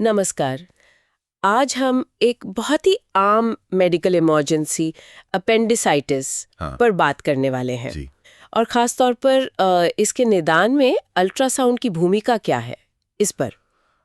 नमस्कार। आज हम एक बहुत ही आम मेडिकल इमरजेंसी अपेंडिसाइटिस हाँ, पर बात करने वाले हैं। जी। और ख़ास तौर पर इसके निदान में अल्ट्रासाउंड की भूमिका क्या है, इस पर।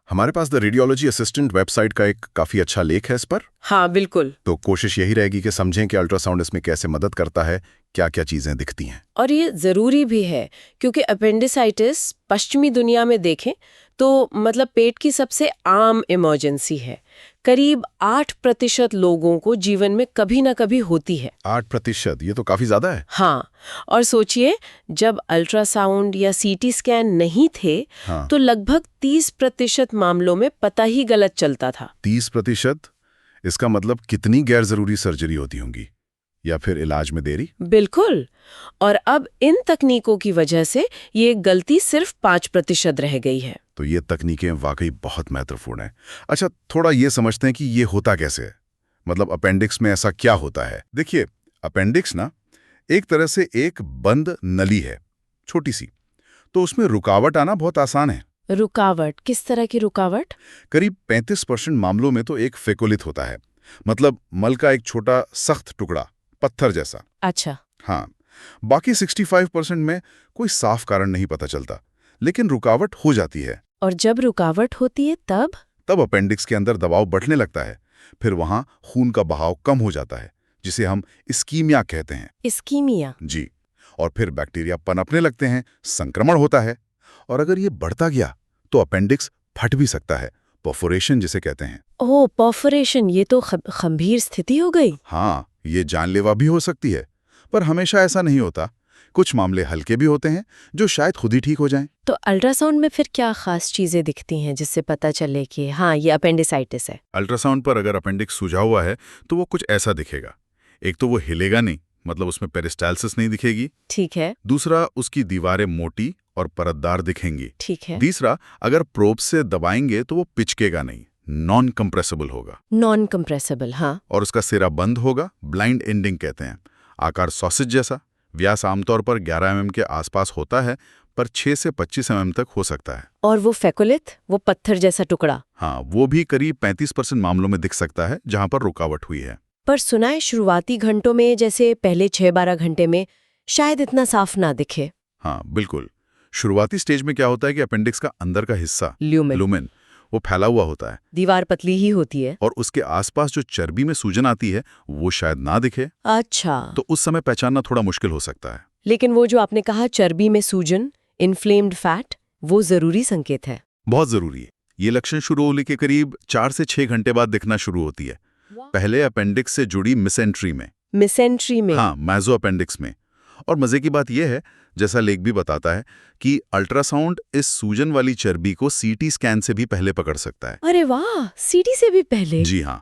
हमारे पास द रेडियोलॉजी असिस्टेंट वेबसाइट का एक काफ़ी अच्छा लेख है इस पर। हाँ, बिल्कुल। तो कोशिश यही रहेगी कि समझें कि अल्ट्रासाउंड इसमें कैसे मदद करता है, क्या-क्या चीज़ें दिखती हैं। और ये ज़रूरी भी है क्योंकि अपेंडिसाइटिस पश्चिमी दुनिया में देखें तो मतलब पेट की सबसे आम इमरजेंसी है। करीब 8% लोगों को जीवन में कभी ना कभी होती है। 8%, ये तो काफ़ी ज़्यादा है। हाँ, और सोचिए, जब अल्ट्रासाउंड या सीटी स्कैन नहीं थे हाँ, तो लगभग 30% मामलों में पता ही गलत चलता था। 30%? इसका मतलब कितनी गैर ज़रूरी सर्जरी होती होंगी या फिर इलाज में देरी? बिल्कुल। और अब इन तकनीकों की वजह से ये गलती सिर्फ 5% रह गई है। तो ये तकनीकें वाकई बहुत महत्वपूर्ण हैं। अच्छा, थोड़ा ये समझते हैं कि ये होता कैसे है। मतलब अपेंडिक्स में ऐसा क्या होता है? देखिए, अपेंडिक्स ना एक तरह से एक बंद नली है, छोटी सी। तो उसमें रुकावट आना बहुत आसान है। रुकावट? किस तरह की रुकावट? करीब 35% मामलों में तो एक फेकोलिथ होता है, मतलब मल का एक छोटा सख्त टुकड़ा, पत्थर जैसा। अच्छा। हाँ, बाकी 65% में कोई साफ कारण नहीं पता चलता, लेकिन रुकावट हो जाती है। और जब रुकावट होती है तब अपेंडिक्स के अंदर दबाव बढ़ने लगता है। फिर वहां खून का बहाव कम हो जाता है, जिसे हम इस्कीमिया कहते हैं। इस्कीमिया? जी। और फिर बैक्टीरिया पनपने लगते हैं, संक्रमण होता है। और अगर ये बढ़ता गया तो अपेंडिक्स फट भी सकता है, परफोरेशन जिसे कहते हैं। ओह, परफोरेशन! ये तो गंभीर स्थिति हो गई। हाँ, ये जानलेवा भी हो सकती है, पर हमेशा ऐसा नहीं होता। कुछ मामले हल्के भी होते हैं, जो शायद खुद ही ठीक हो जाएं। तो अल्ट्रासाउंड में फिर क्या खास चीजें दिखती हैं जिससे पता चले कि हाँ, ये अपेंडिसाइटिस है? अल्ट्रासाउंड पर अगर अपेंडिक्स सूजा हुआ है तो वो कुछ ऐसा दिखेगा। एक तो वो हिलेगा नहीं, मतलब उसमें पेरिस्टाल्सिस नहीं दिखेगी। ठीक है। दूसरा, उसकी दीवारें मोटी और परतदार दिखेंगी। ठीक है। तीसरा, अगर प्रोब से दबाएंगे तो वो पिचकेगा नहीं, नॉन कंप्रेसिबल होगा। Non compressible? हाँ। और उसका सिरा बंद होगा, ब्लाइंड एंडिंग कहते हैं। आकार सॉसेज जैसा। व्यास आमतौर पर 11 mm के आसपास होता है, पर 6 से 25 mm तक हो सकता है। और वो फेकोलिथ, वो पत्थर जैसा टुकड़ा? हाँ, वो भी करीब 35% मामलों में दिख सकता है जहां पर रुकावट हुई है। पर सुना है शुरुआती घंटों में, जैसे पहले 6-12 घंटे में शायद इतना साफ ना दिखे। हाँ, बिल्कुल। शुरुआती स्टेज में क्या होता है कि अपेंडिक्स का अंदर का हिस्सा ल्यूमेन। लुमेन वो फैला हुआ होता है, दीवार पतली ही होती है। और उसके आसपास जो चर्बी में सूजन आती है वो शायद ना दिखे। अच्छा। तो उस समय पहचानना थोड़ा मुश्किल हो सकता है। लेकिन वो जो आपने कहा चर्बी में सूजन, इन्फ्लेम्ड फैट, वो जरूरी संकेत है। बहुत जरूरी है। ये लक्षण शुरू होने के करीब 4 से 6 घंटे बाद दिखना शुरू होती है। पहले अपेंडिक्स से जुड़ी मिसेंट्री में। मिसेंट्री में? हाँ, मेसो अपेंडिक्स में। और मजे की बात यह है, जैसा लेख भी बताता है, कि अल्ट्रासाउंड इस सूजन वाली चर्बी को सीटी स्कैन से भी पहले पकड़ सकता है। अरे वाह, सीटी से भी पहले? जी हाँ।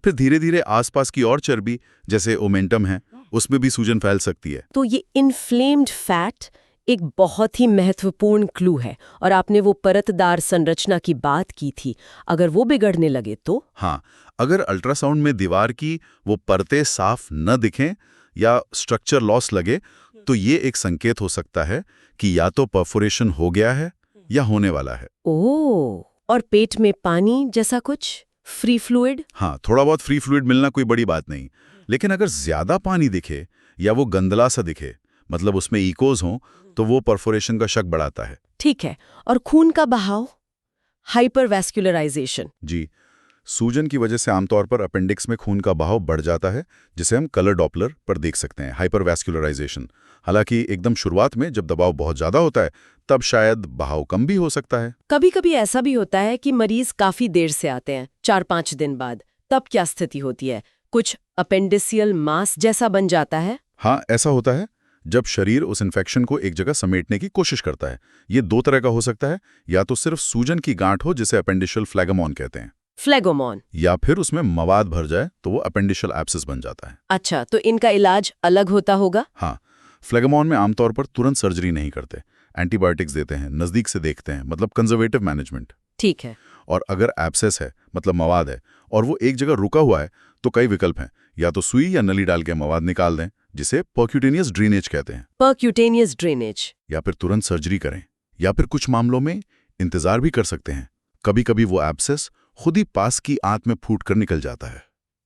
फिर धीरे धीरे आसपास की और चर्बी, जैसे ओमेंटम है, उसमें भी सूजन फैल सकती है। तो ये इन्फ्लेम्ड फैट एक बहुत ही महत्वपूर्ण क्लू है। और आपने वो परतदार संरचना की बात की थी, अगर वो बिगड़ने लगे तो? हाँ, अगर अल्ट्रासाउंड में दीवार की वो परतें साफ न दिखें या स्ट्रक्चर लॉस लगे, तो ये एक संकेत हो सकता है कि या तो परफोरेशन हो गया है या होने वाला है। ओह, और पेट में पानी जैसा कुछ, फ्री फ्लूइड? हाँ, थोड़ा बहुत फ्री फ्लूइड मिलना कोई बड़ी बात नहीं, लेकिन अगर ज्यादा पानी दिखे या वो गंदला सा दिखे, मतलब उसमें इकोज हों, तो वो परफोरेशन का शक बढ़ाता है। ठीक है। और खून का बहाव, हाइपरवैस्कुलराइजेशन? जी, सूजन की वजह से आमतौर पर अपेंडिक्स में खून का बहाव बढ़ जाता है, जिसे हम कलर डॉपलर पर देख सकते हैं, हाइपरवैस्कुलराइजेशन। हालांकि एकदम शुरुआत में जब दबाव बहुत ज्यादा होता है, तब शायद बहाव कम भी हो सकता है। कभी कभी ऐसा भी होता है कि मरीज काफी देर से आते हैं, 4-5 दिन बाद। तब क्या स्थिति होती है? कुछ अपेंडिसियल मास जैसा बन जाता है? हाँ, ऐसा होता है जब शरीर उस इन्फेक्शन को एक जगह समेटने की कोशिश करता है। ये दो तरह का हो सकता है, या तो सिर्फ सूजन की गांठ हो, जिसे अपेंडिशियल फ्लैगमोन कहते हैं, फ्लेगोमोन? या फिर उसमें मवाद भर जाए तो वो अपेंडिशियल एब्सिस बन जाता है। अच्छा, तो इनका इलाज अलग होता होगा? हाँ, फ्लेगमोन में आमतौर पर तुरंत सर्जरी नहीं करते, एंटीबायोटिक्स देते हैं, नजदीक से देखते हैं, मतलब कंजर्वेटिव मैनेजमेंट। ठीक है। और अगर एब्सेस है, मतलब मवाद है, और वो एक जगह रुका हुआ है, तो कई विकल्प हैं। या तो सुई या नली डाल के मवाद निकाल दें, जिसे परक्यूटेनियस ड्रेनेज कहते हैं, परक्यूटेनियस ड्रेनेज? या फिर तुरंत सर्जरी करें, या फिर कुछ मामलों में इंतजार भी कर सकते हैं। कभी कभी वो एब्सेस खुद ही पास की आंत में फूटकर निकल जाता है।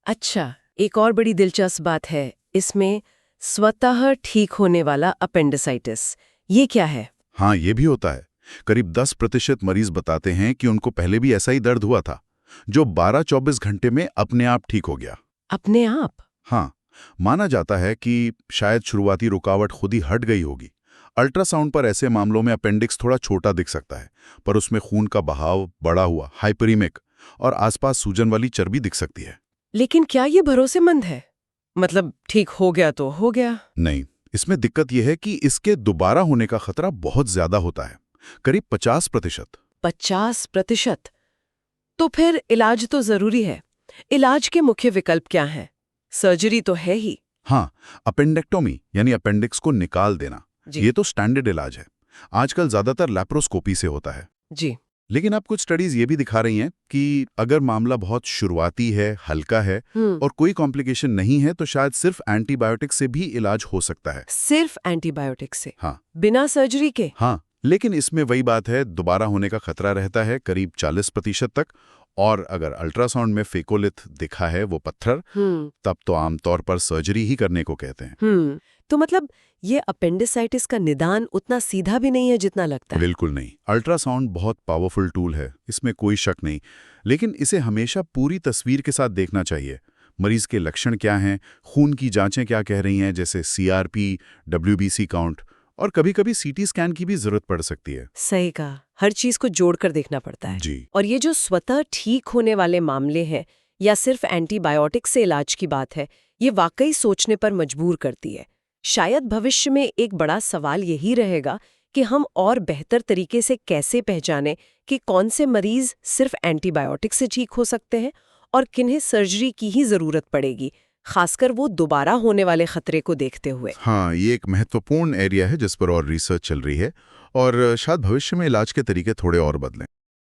अच्छा, एक और बड़ी दिलचस्प बात है इसमें, स्वतः ठीक होने वाला अपेंडिसाइटिस। ये क्या है? हाँ, ये भी होता है। करीब 10% मरीज बताते हैं कि उनको पहले भी ऐसा ही दर्द हुआ था, जो 12-24 घंटे में अपने आप ठीक हो गया। अपने आप? हाँ, माना जाता है कि शायद शुरुआती रुकावट खुद ही हट गई होगी। अल्ट्रासाउंड पर ऐसे मामलों में अपेंडिक्स थोड़ा छोटा दिख सकता है, पर उसमें खून का बहाव बढ़ा हुआ, हाइपरीमिक और आसपास सूजन वाली चर्बी दिख सकती है। लेकिन क्या ये भरोसेमंद है? मतलब ठीक हो गया तो हो गया? नहीं, इसमें दिक्कत यह है कि इसके दोबारा होने का खतरा बहुत ज्यादा होता है, करीब 50%। 50%? तो फिर इलाज तो जरूरी है। इलाज के मुख्य विकल्प क्या हैं? सर्जरी तो है ही। हाँ, अपेंडेक्टोमी यानी अपेंडिक्स को निकाल देना, जी। ये तो स्टैंडर्ड इलाज है। आजकल ज्यादातर लैप्रोस्कोपी से होता है। जी। लेकिन अब कुछ स्टडीज ये भी दिखा रही हैं कि अगर मामला बहुत शुरुआती है, हल्का है और कोई कॉम्प्लिकेशन नहीं है, तो शायद सिर्फ एंटीबायोटिक से भी इलाज हो सकता है। सिर्फ एंटीबायोटिक से? हाँ। बिना सर्जरी के? हाँ, लेकिन इसमें वही बात है, दोबारा होने का खतरा रहता है करीब 40% तक। और अगर अल्ट्रासाउंड में फेकोलिथ दिखा है, वो पत्थर, तब तो आमतौर पर सर्जरी ही करने को कहते हैं। तो मतलब ये अपेंडिसाइटिस का निदान उतना सीधा भी नहीं है जितना लगता है। बिल्कुल नहीं। अल्ट्रासाउंड बहुत पावरफुल टूल है, इसमें कोई शक नहीं, लेकिन इसे हमेशा पूरी तस्वीर के साथ देखना चाहिए। मरीज के लक्षण क्या हैं, खून की जांचें क्या कह रही हैं, जैसे CRP, WBC काउंट, और कभी-कभी CT स्कैन की भी जरूरत पड़ सकती है। सही कहा, हर चीज को जोड़कर देखना पड़ता है। जी। और ये जो स्वतः ठीक होने वाले मामले हैं या सिर्फ एंटीबायोटिक से इलाज की बात है, ये वाकई सोचने पर मजबूर करती है। शायद भविष्य में एक बड़ा सवाल यही रहेगा कि हम और बेहतर तरीके से कैसे पहचानें कि कौन से मरीज सिर्फ एंटीबायोटिक से ठीक हो सकते हैं और किन्हें सर्जरी की ही जरूरत पड़ेगी, खासकर वो दोबारा होने वाले खतरे को देखते हुए। हाँ, ये एक महत्वपूर्ण एरिया है जिस पर और रिसर्च चल रही है, और शायद भविष्य में इलाज के तरीके थोड़े और बदलें।